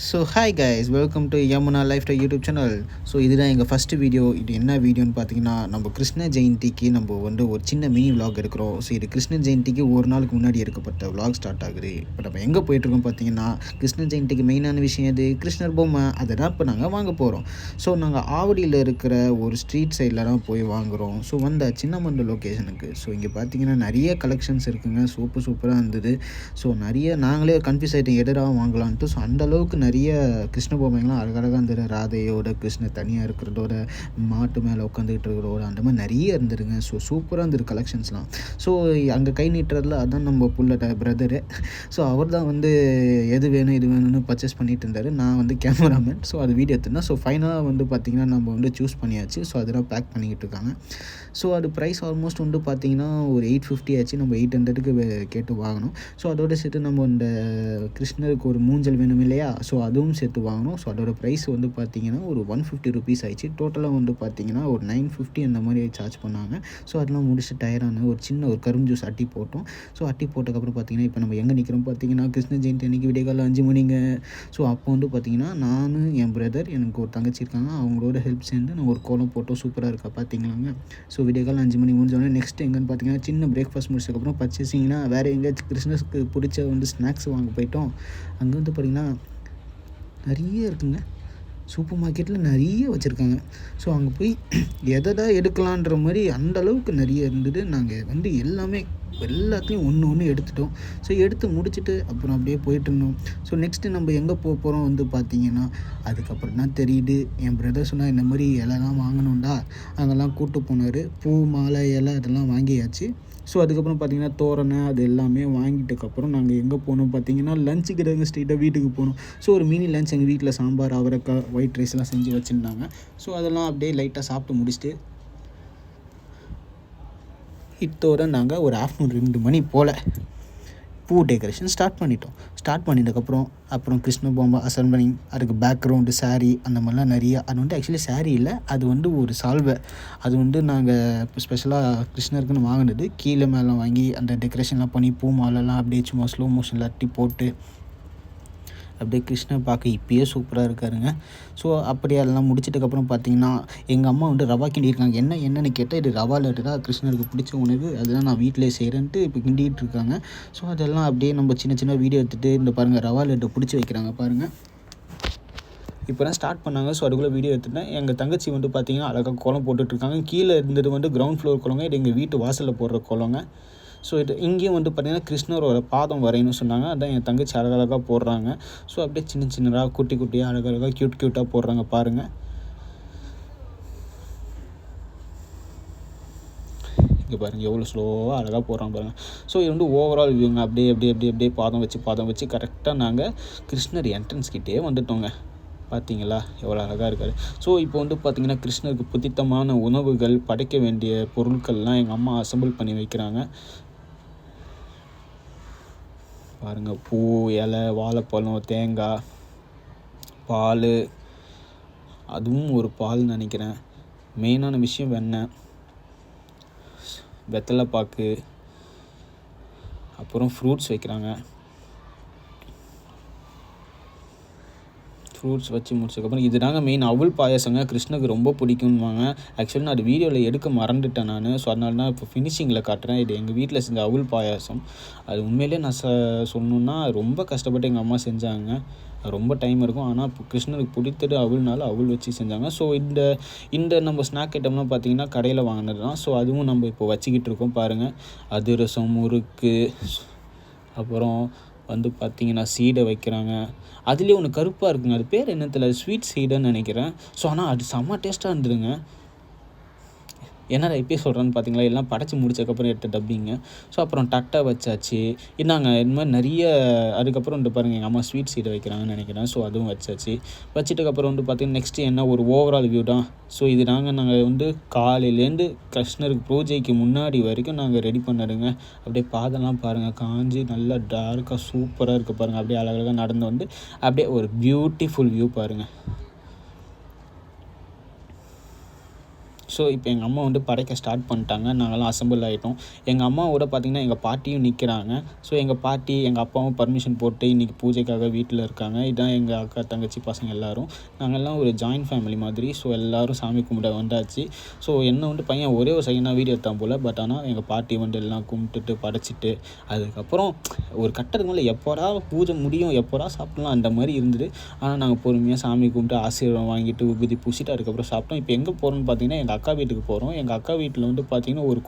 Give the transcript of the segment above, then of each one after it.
So hi guys, welcome to Yamuna life time YouTube channel. So இதுதான் எங்கள் first video. இது என்ன வீடியோன்னு பார்த்தீங்கன்னா, நம்ம கிருஷ்ண ஜெயந்திக்கு நம்ம ஒரு சின்ன மினி விலாக் எடுக்கிறோம். ஸோ இது கிருஷ்ண ஜெயந்திக்கு ஒரு நாளுக்கு முன்னாடி எடுக்கப்பட்ட விலாக் ஸ்டார்ட் ஆகுது. இப்போ நம்ம எங்கே போயிட்டுருக்கோம் பார்த்தீங்கன்னா, கிருஷ்ண ஜெயந்திக்கு மெயினான விஷயம் எது? கிருஷ்ணர் பொம்மை. அதை தான் இப்போ நாங்கள் வாங்க போகிறோம். ஸோ நாங்கள் ஆவடியில் இருக்கிற ஒரு ஸ்ட்ரீட் சைடில் தான் போய் வாங்குகிறோம். ஸோ சின்னமந்த லொக்கேஷனுக்கு. ஸோ இங்கே பார்த்தீங்கன்னா நிறைய கலெக்ஷன்ஸ் இருக்குங்க. சூப்பராக இருந்தது. ஸோ நாங்களே கன்ஃபியூஸ் ஆகிட்டோம் எதராக வாங்கலான்ட்டு. ஸோ அந்தளவுக்கு நிறைய கிருஷ்ண பொம்மைங்களாம் அழகழகாக இருந்தது. ராதையோட கிருஷ்ணர் தனியாக இருக்கிறதோட, மாட்டு மேலே உட்காந்துக்கிட்டு இருக்கிறதோட, அந்த மாதிரி நிறைய இருந்துருங்க. ஸோ சூப்பராக இருந்தது கலெக்ஷன்ஸ்லாம். ஸோ அங்கே கை நீட்டுறதுல அதுதான் நம்ம புள்ளட்ட பிரதரு. ஸோ அவர் தான் எது வேணும் இது வேணும்னு பர்ச்சேஸ் பண்ணிட்டு இருந்தார். நான் கேமராமேன். ஸோ அது வீடியோ எடுத்துருந்தேன். ஸோ ஃபைனலாக பார்த்திங்கன்னா நம்ம சூஸ் பண்ணியாச்சு. ஸோ அதெல்லாம் பேக் பண்ணிக்கிட்டு இருக்காங்க. ஸோ அது ப்ரைஸ் ஆல்மோஸ்ட் பார்த்திங்கன்னா ஒரு 850 ஆச்சு. நம்ம 800க்கு கேட்டு வாங்கணும். ஸோ அதோடு சேர்த்து நம்ம இந்த கிருஷ்ணருக்கு ஒரு மூஞ்சல் வேணும் இல்லையா? ஸோ அதுவும் சேர்த்து வாங்கணும். ஸோ அதோட ப்ரைஸ் பார்த்திங்கன்னா ஒரு 150 ருபீஸ் ஆயிடுச்சு. டோட்டலாக பார்த்திங்கன்னா ஒரு 950 அந்த மாதிரி சார்ஜ் பண்ணாங்க. ஸோ அதெல்லாம் முடிச்சுட்டு டயரான ஒரு சின்ன ஒரு கரும்பு ஜூஸ் அட்டி போட்டோம். ஸோ அட்டி போட்டதுக்கப்புறம் பார்த்திங்கன்னா இப்போ நம்ம எங்கே நிற்கிறோம் பார்த்தீங்கன்னா, கிருஷ்ண ஜெயந்தி அன்றைக்கி விடியகாலம் 5 மணிங்க. ஸோ அப்போ பார்த்திங்கன்னா நான், என் பிரதர், எனக்கு ஒரு தங்கச்சி இருக்காங்க, அவங்களோட ஹெல்ப் சேர்ந்து நான் ஒரு கோலம் போட்டோம். சூப்பராக இருக்கா பார்த்தீங்களாங்க. ஸோ விடியகாலம் 5 மணி முடிஞ்சோடனே நெக்ஸ்ட் எங்கேன்னு பார்த்தீங்கன்னா, சின்ன பிரேக்ஃபாஸ்ட் முடிச்சதுக்கப்புறம் பர்ச்சேசிங்னா வேறு எங்கேயாச்சும் கிருஷ்ணருக்கு பிடிச்ச ஸ்நாக்ஸ் வாங்க போயிட்டோம். அங்கே பார்த்திங்கன்னா நிறைய இருக்குங்க. சூப்பர் மார்க்கெட்டில் நிறைய வச்சுருக்காங்க. ஸோ அங்கே போய் எதை எடுக்கலான்ற மாதிரி அந்தளவுக்கு நிறைய இருந்தது. நாங்கள் எல்லாத்தையும் ஒன்று எடுத்துட்டோம். ஸோ எடுத்து முடிச்சுட்டு அப்புறம் அப்படியே போயிட்டுருந்தோம். ஸோ நெக்ஸ்ட்டு நம்ம எங்கே போகிறோம் பார்த்திங்கன்னா, அதுக்கப்புறம் தான் தெரியுது. என் பிரதர் சொன்னால் இந்த மாதிரி இலைலாம் வாங்கணும்டா, அங்கெல்லாம் கூப்பிட்டு போனார். பூ, மாலை, இலை அதெல்லாம் வாங்கியாச்சு. ஸோ அதுக்கப்புறம் பார்த்திங்கன்னா தோரணை அது எல்லாமே வாங்கிட்டதுக்கப்புறம் நாங்கள் எங்கே போனோம் பார்த்திங்கன்னா, லஞ்சுக்கு தாங்க ஸ்ட்ரெயிட்டாக வீட்டுக்கு போனோம். ஸோ ஒரு மினி லஞ்ச் எங்கள் வீட்டில் சாம்பார், அவரைக்காய், ஒயிட் ரைஸ்லாம் செஞ்சு வச்சுருந்தாங்க. ஸோ அதெல்லாம் அப்படியே லைட்டாக சாப்பிட்டு முடிச்சுட்டு இத்தோடு நாங்கள் ஒரு ஆஃப்டர்நூன் 2 மணி போல் பூ டெக்கரேஷன் ஸ்டார்ட் பண்ணிட்டோம். ஸ்டார்ட் பண்ணிட்டதுக்கப்புறம் கிருஷ்ண பொம்மை அசம்பிளிங், அதுக்கு பேக்ரவுண்டு, சாரீ அந்த மாதிரிலாம் நிறையா. அது ஆக்சுவலி சாரீ இல்லை, அது ஒரு சால்வை. அது நாங்கள் இப்போ ஸ்பெஷலாக கிருஷ்ணருக்குன்னு வாங்கினது. கீழே மேலே வாங்கி அந்த டெக்கரேஷன்லாம் பண்ணி பூ மாலைலாம் அப்படியே சும்மா ஸ்லோ மோஷனில் அட்டி போட்டு அப்படியே கிருஷ்ணர் பார்க்க இப்போயே சூப்பராக இருக்காருங்க. ஸோ அப்படியே அதெல்லாம் முடிச்சிட்டதுக்கப்புறம் பார்த்திங்கன்னா, எங்கள் அம்மா ரவா கிண்டியிருக்காங்க. என்னென்னு கேட்டால், இது ரவா லட்டு தான் கிருஷ்ணருக்கு பிடிச்ச உணவு, அதுதான் நான் வீட்டிலே செய்கிறேன்ட்டு இப்போ கிண்டிகிட்டு இருக்காங்க. ஸோ அதெல்லாம் அப்படியே நம்ம சின்ன வீடியோ எடுத்துகிட்டு இந்த பாருங்கள் ரவா லட்டு பிடிச்சி வைக்கிறாங்க பாருங்கள். இப்போ தான் ஸ்டார்ட் பண்ணாங்க. ஸோ அதுக்குள்ளே வீடியோ எடுத்துட்டேன். எங்கள் தங்கச்சி பார்த்திங்கன்னா அழகாக கோலம் போட்டுட்ருக்காங்க. கீழே இருந்தது கிரவுண்ட் ஃப்ளோர் கோலங்க. இது எங்கள் வீட்டு வாசலில் போடுற கோலங்க. ஸோ இது இங்கேயும் பார்த்திங்கன்னா கிருஷ்ணரோட பாதம் வரையணும்னு சொன்னாங்க. அதான் என் தங்கச்சி அழகழகாக போடுறாங்க. ஸோ அப்படியே சின்னதாக குட்டியாக அழகழகாக க்யூட்டாக போடுறாங்க பாருங்கள். இங்கே பாருங்கள் எவ்வளோ ஸ்லோவாக அழகாக போடுறாங்க பாருங்கள். ஸோ இது ஓவரால் வியூங்க. அப்படியே பாதம் வச்சு கரெக்டாக நாங்கள் கிருஷ்ணர் என்ட்ரன்ஸ்கிட்டே வந்துட்டோங்க. பார்த்தீங்களா எவ்வளோ அழகாக இருக்கார். ஸோ இப்போ பார்த்திங்கன்னா கிருஷ்ணருக்கு புதித்தமான உணவுகள், படைக்க வேண்டிய பொருட்கள்லாம் எங்கள் அம்மா அசம்பிள் பண்ணி வைக்கிறாங்க பாருங்கள். பூ, இலை, வாழைப்பழம், தேங்காய், பால், அதுவும் ஒரு பால்னு நினைக்கிறேன். மெயினான விஷயம் வெண்ணெய், வெத்தலை பாக்கு, அப்புறம் ஃப்ரூட்ஸ் வைக்கிறாங்க. ஃப்ரூட்ஸ் வச்சு முடிச்சதுக்கப்புறம் இது தாங்க மெயின் அவல் பாயாசங்க. கிருஷ்ணருக்கு ரொம்ப பிடிக்கும்வாங்க. ஆக்சுவலி நான் அது வீடியோவில் எடுக்க மறந்துட்டேன் நான். ஸோ அதனால தான் இப்போ ஃபினிஷிங்கில் காட்டுறேன். இது எங்கள் வீட்டில் செஞ்ச அவல் பாயாசம். அது உண்மையிலே நான் சொல்லணுன்னா ரொம்ப கஷ்டப்பட்டு எங்கள் அம்மா செஞ்சாங்க. ரொம்ப டைம் இருக்கும். ஆனால் இப்போ கிருஷ்ணருக்கு பிடித்தது அவல்னால அவல் வச்சு செஞ்சாங்க. ஸோ இந்த நம்ம ஸ்நாக் ஐட்டம்லாம் பார்த்திங்கன்னா கடையில் வாங்கினது தான். ஸோ அதுவும் நம்ம இப்போ வச்சுக்கிட்டு இருக்கோம் பாருங்கள். அதிரசம், முறுக்கு, அப்புறம் பார்த்திங்கன்னா சீடை வைக்கிறாங்க. அதுலேயே ஒன்று கருப்பாக இருக்குங்க. அது பேர் என்ன தெரியல, ஸ்வீட் சீடைன்னு நினைக்கிறேன். ஸோ ஆனால் அது செம்ம டேஸ்ட்டாக இருந்துருங்க. என்னடா இப்போயே சொல்கிறேன்னு பார்த்தீங்களா, எல்லாம் படைச்சி முடிச்சதுக்கப்புறம் எடுத்த டப்பிங்க. ஸோ அப்புறம் தட்டை வச்சாச்சு. இந்த மாதிரி நிறைய. அதுக்கப்புறம் பாருங்கள் எங்கள் அம்மா ஸ்வீட் சீடை வைக்கிறாங்கன்னு நினைக்கிறேன். ஸோ அதுவும் வச்சாச்சு. வச்சுட்டுக்கப்புறம் பார்த்திங்கன்னா நெக்ஸ்ட்டு என்ன ஒரு ஓவரால் வியூ தான். ஸோ இது நாங்கள் காலையிலேருந்து கிருஷ்ணருக்கு பூஜைக்கு முன்னாடி வரைக்கும் நாங்கள் ரெடி பண்ணடுங்க. அப்படியே பாதெல்லாம் பாருங்கள் காஞ்சி நல்லா டார்க்காக சூப்பராக இருக்குது பாருங்கள். அப்படியே அழகழகாக நடந்து அப்படியே ஒரு பியூட்டிஃபுல் வியூ பாருங்கள். ஸோ இப்போ எங்கள் அம்மா வந்து படைக்க ஸ்டார்ட் பண்ணிட்டாங்க. நாங்கள்லாம் அசெம்பிள் ஆகிட்டோம். எங்கள் அம்மாவோட பார்த்திங்கன்னா எங்கள் பாட்டியும் நிற்கிறாங்க. ஸோ எங்கள் பாட்டி எங்கள் அப்பாவும் பர்மிஷன் போட்டு இன்றைக்கி பூஜைக்காக வீட்டில் இருக்காங்க. இதுதான் எங்கள் அக்கா தங்கச்சி பசங்க எல்லோரும். நாங்கள்லாம் ஒரு ஜாயின்ட் ஃபேமிலி மாதிரி. ஸோ எல்லோரும் சாமி கும்பிட வந்தாச்சு. ஸோ என்ன வந்து பையன் ஒரே ஒரு செகண்டாக வீடியோ எடுத்தான் போல். பட் ஆனால் எங்கள் பாட்டி வந்து எல்லாம் கும்பிட்டுட்டு படைச்சிட்டு அதுக்கப்புறம் ஒரு கட்டத்துக்கு மேலே எப்போடா பூஜை முடியும், எப்போடா சாப்பிட்லாம் அந்த மாதிரி இருந்தது. ஆனால் நாங்கள் பொறுமையாக சாமி கும்பிட்டு ஆசீர்வாதம் வாங்கிட்டு விபூதி பூசிட்டு அதுக்கப்புறம் சாப்பிட்டோம். இப்போ எங்கே போகிறோம்னு பார்த்தீங்கன்னா எங்கள் அக்கா வீட்டுக்கு போகிறோம். எங்கள் அக்கா வீட்டில் வந்து பார்த்திங்கன்னா ஒரு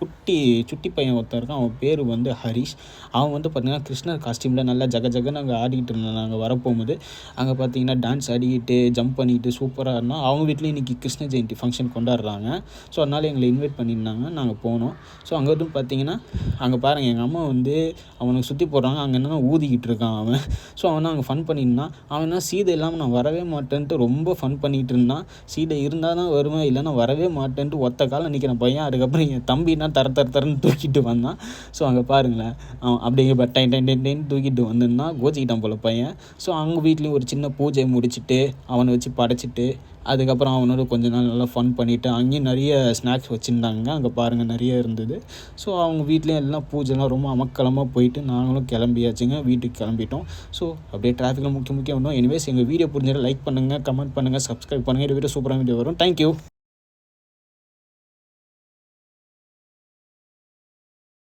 சுட்டி பையன் ஒருத்தன் இருக்கான். அவன் பேர் வந்து ஹரிஷ். அவன் வந்து பார்த்திங்கன்னா கிருஷ்ணர் காஸ்டியூமில் நல்லா ஜகன்னு அங்கே ஆடிக்கிட்டு இருந்தான். நாங்கள் வரப்போகும்போது அங்கே பார்த்திங்கன்னா டான்ஸ் ஆடிக்கிட்டு ஜம்ப் பண்ணிக்கிட்டு சூப்பராக இருந்தான். அவங்க வீட்லேயும் இன்றைக்கி கிருஷ்ண ஜெயந்தி ஃபங்க்ஷன் கொண்டாடுறாங்க. ஸோ அதனால் எங்களை இன்வைட் பண்ணியிருந்தாங்க. நாங்கள் போனோம். ஸோ அங்கே வந்து பார்த்திங்கன்னா அங்கே பாருங்கள் எங்கள் அம்மா வந்து அவனுக்கு சுற்றி போடுறாங்க. அங்கே என்னென்னா ஊதிக்கிட்டு இருக்கான் அவன். ஸோ அவன் அங்கே ஃபன் பண்ணியிருந்தான். அவன் என்ன சீதை இல்லாமல் நான் வரவே மாட்டேன்ட்டு ரொம்ப ஃபன் பண்ணிகிட்டு இருந்தான். சீதை இருந்தால் தான் வருவேன், இல்லைன்னா வரவே மாட்டேன்ட்டு ஒத்த காலம் நிற்கிற பையன். அதுக்கப்புறம் என் தம்பினா தரன்னு தூக்கிட்டு வந்தான். ஸோ அங்கே பாருங்களேன், அவன் அப்படியே டைன் தூக்கிட்டு வந்துருந்தான். கோச்சிக்கிட்டான் போல் பையன். ஸோ அவங்க வீட்லேயும் ஒரு சின்ன பூஜை முடிச்சுட்டு அவனை வச்சு படைச்சிட்டு அதுக்கப்புறம் அவனோட கொஞ்ச நாள் நல்லா ஃபன் பண்ணிவிட்டு அங்கேயும் நிறைய ஸ்நாக்ஸ் வச்சுருந்தாங்க. அங்கே பாருங்கள் நிறைய இருந்தது. ஸோ அவங்க வீட்லேயும் எல்லாம் பூஜைலாம் ரொம்ப அமக்கலமாக போயிட்டு நாங்களும் கிளம்பியாச்சுங்க. வீட்டுக்கு கிளம்பிட்டோம். ஸோ அப்படியே டிராஃபிக்கில் முக்கியம் வந்தோம். எனிவேஸ் எங்கள் வீடியோ புரிஞ்சால் லைக் பண்ணுங்கள், கமெண்ட் பண்ணுங்கள், சப்ஸ்கிரைப் பண்ணுங்கள். இது வீடியோ சூப்பரான வீடியோ வரும். தேங்க்யூ.